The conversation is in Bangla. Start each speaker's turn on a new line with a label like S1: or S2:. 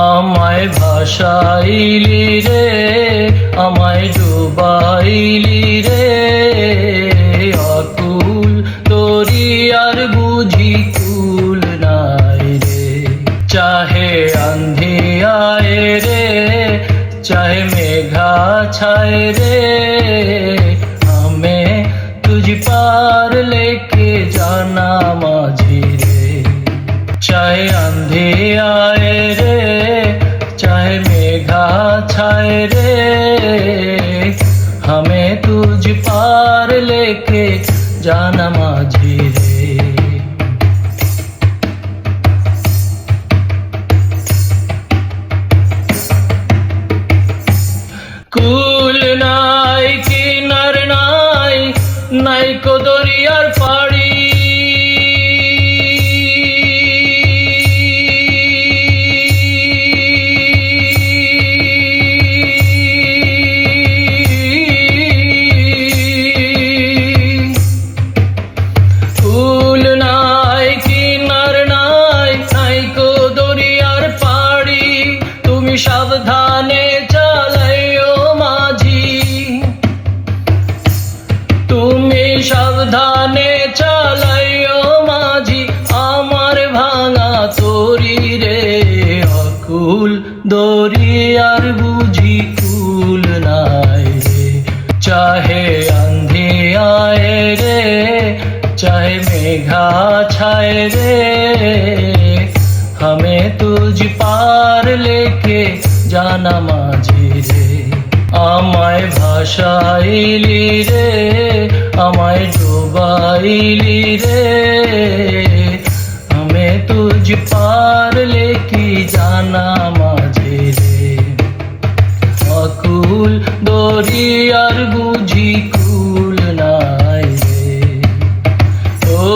S1: আমায় ভাসাইলি রে, আমায় ডুবাইলি রে, আকুল তোরি আর বুঝি কুল নাই রে। চাহে আন্ধি আয়ে রে, চাहे मेघा छाए रे, हमें तुझ पार लेके जाना माझी रे। चाहे आंधी आए रे, चाहे मेघा छाए रे, हमें तुझ पार लेके जाना माझी रे। কুল নাই কিনার নাই, নাই কো দরিয়ার পাড়ি, কুল নাই কিনার নাই, নাই কো দরিয়ার পাড়ি, তুমি সাবধানে সাবধানে চালাইও মাঝি আমার ভাঙা তরি রে। অকুল দরিয়ার বুঝি কুল নাই রে। চাহে আন্ধি আয়ে রে, চাहे मेघा छाए रे, हमें तुझ पार लेके जाना माझी रे। আমায় ভাসাইলি রে, আমায় ডুবাইলি রে, हमें तुझ पार लेके जाना माझी रे। আকুল দরিয়ার বুঝি কুল নাই রে। ও